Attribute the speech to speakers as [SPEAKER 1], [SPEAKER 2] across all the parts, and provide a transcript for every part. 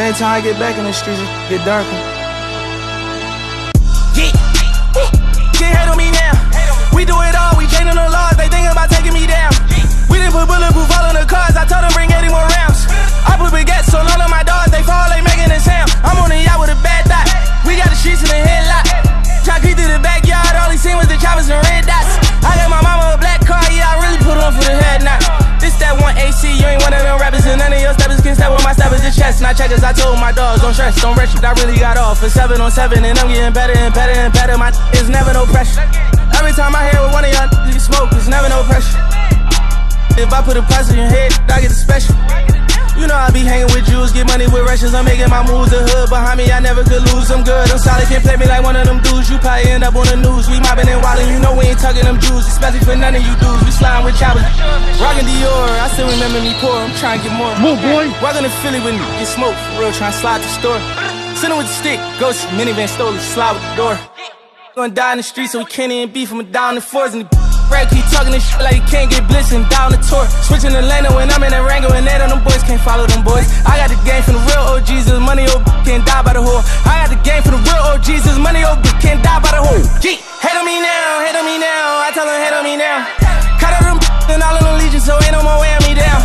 [SPEAKER 1] Same time I get back in the streets, it get darker. Yeah, can't hate on me now. We do it all, we changing the laws, they thinking about taking me down. We didn't put bulletproof all in the cars, I told them bring 80 more rounds. I put baguettes on all of my dogs, they fall, they making a sound. I'm on the yacht with a bad dot, we got the streets in the headlock. Try to creep through the backyard, all he seen was the choppers and red dots. I got my mama a black car, yeah, I really put on for the head knot. This that one AC, you ain't one of them rappers, and none of your steppers can step with my steppers in chest. Now checkers, I told my dogs, don't stress, don't rush it, I really got off for 7 on 7, and I'm getting better and better and better. My is never no pressure. Every time I hear with one of y'all you smoke, it's never no pressure. If I put a price on your head, I get a special. You know I be hanging with Jews, get money with Russians, I'm making my moves. The hood behind me, I never could lose. I'm good, I'm solid, can't play me like one of them dudes. You probably end up on the news. We mobbing and wildin', you know we ain't tugging them Jews, especially for none of you dudes. We sliding with choppers, rockin' Dior. I still remember me poor, I'm trying to get more. Move, boy. Walking to Philly with me, get smoked for real, trying to slide the store. Sitting with the stick, ghost minivan stole it, slide with the door. Gonna die in the street, so we can't even beef him down the fours. And the rap keep talking this shit like he can't get blitzed and down the tour. Switching the lane when I'm in that Rango and that on them boys can't follow them boys. I got the game from the real OGs, this money old can't die by the whore. I got the game from the real OGs, this money old can't die by the whore. G, hate on me now, hate on me now. I tell them hate on me now. Cut out them and all of them legions, so ain't no more weighing me down.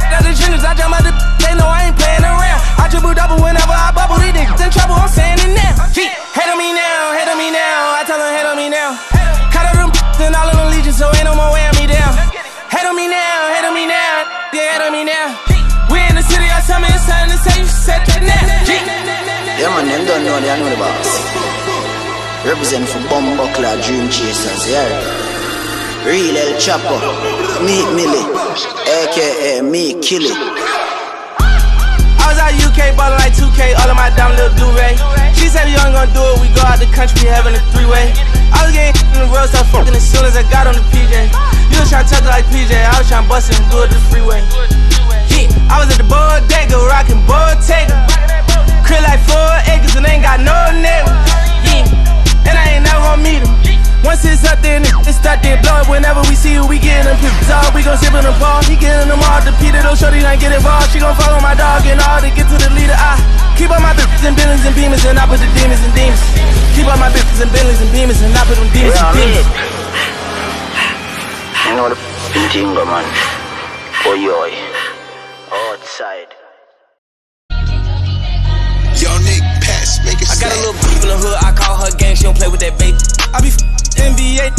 [SPEAKER 1] Got the gingers, I jump out the they know I ain't playing around. I triple double whenever I bubble, these niggas in trouble, I'm saying it now. G, hate on me now, hate on me now. I tell them hate on me now. Cut out them and all of them legions, so ain't no more weighing me down. Hate on me now, hate on me now. Yeah, hate on me now. We in the city, I tell me it's time to say you said that now. G.
[SPEAKER 2] Yeah man, them don't know, they know the boss. Represent for Bumbuckler Dream Chasers, yeah. Real El Chapo, Meat Millie, aka Me Killy.
[SPEAKER 1] I was out UK, ballin' like 2K, all of my down little do-ray. She said you ain't gonna do it, we go out the country, having a 3-way. I was getting in the road, start fucking as soon as I got on the PJ. You was tryna touch it like PJ, I was tryna bust it and do it the freeway. Yeah, I was at the bodega, rockin' Bottega. Crib like 4 acres and ain't got no neighbor. Yeah, and I ain't never gonna meet him. Once it's up there, it's stuck there, blow it whenever we see you, we gettin' them pips off. We gon' sip in the ball, he gettin' them all. The Peter, though, shorty don't get involved. She gon' follow my dog and all to get to the leader. I keep up my bitches and Billings and Beamers, and I put the demons and demons. Keep up my bitches and Billings and Beamers, and I put them demons and demons.
[SPEAKER 2] You know the thing, man. Oh, yo, outside.
[SPEAKER 3] Yo, Nick, pass, make it
[SPEAKER 1] I got
[SPEAKER 3] slap.
[SPEAKER 1] a little beef in the hood, I call her gang, she don't play with that bait. I be NBA,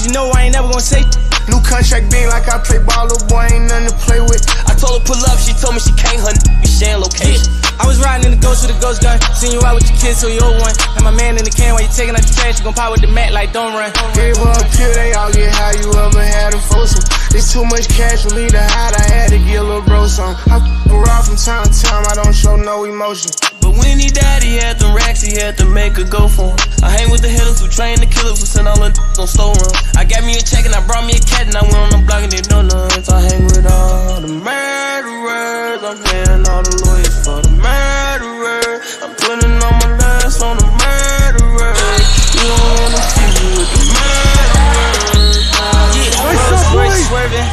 [SPEAKER 1] you know I ain't never gonna say.
[SPEAKER 4] New contract being like I play ball, little boy ain't nothing to play with.
[SPEAKER 1] I told her pull up, she told me she can't, her be sharing location. I was riding in the ghost with a ghost gun, seen you out with your kids, so you old one. And my man in the can while you taking out the trash, you gon' pop with the mat like don't run.
[SPEAKER 4] Gave her a pill, they all get how you ever had them frozen. It's too much cash for me to hide, I had to get a little bro some. I around from time to time, I don't show no emotion.
[SPEAKER 1] But when he died, he had them racks, he had to make her go for him. I hang with the hitters who train the killers who send all the on slow run. I got me a check and I brought me a cat and I went on the block and they know none. So I hang with all the murderers, I'm paying all the lawyers for the murderers. I'm putting all my last on the murderers. You don't wanna see me with the murderers. Yeah, Rolls Royce swerving,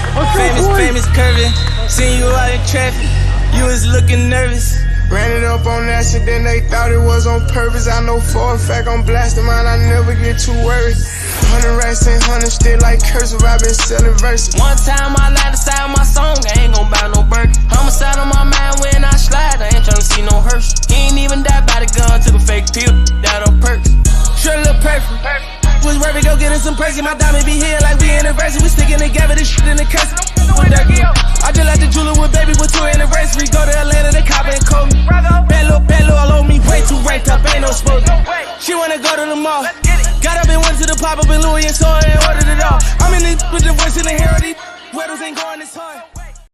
[SPEAKER 1] famous curving. Seen you out in traffic, you was looking nervous.
[SPEAKER 4] Ran it up on accident, they thought it was on purpose. I know for a fact I'm blasting mine, I never get too worried. 100 racks and 100 still like cursive, I been selling verses.
[SPEAKER 1] One time I lied inside my song, I ain't gon' buy no burger. Homicide on my mind when I slide, I ain't tryna see no hearse. He ain't even died by the gun, took a fake pill, died on perks. Sure look perfect. Was worth it, go getting some perks, my diamond be here like we anniversary. We sticking together, this shit in the curse. I just like the jeweler with baby with 2 anniversary. Go to Atlanta, the cop and call me. Bello, all on me, way too ranked up, ain't no smoke. She wanna go to the mall. Got up and went to the pop up in Louis and saw her and ordered it all. I'm in this with the voice in the hair of these weddles ain't going this hard.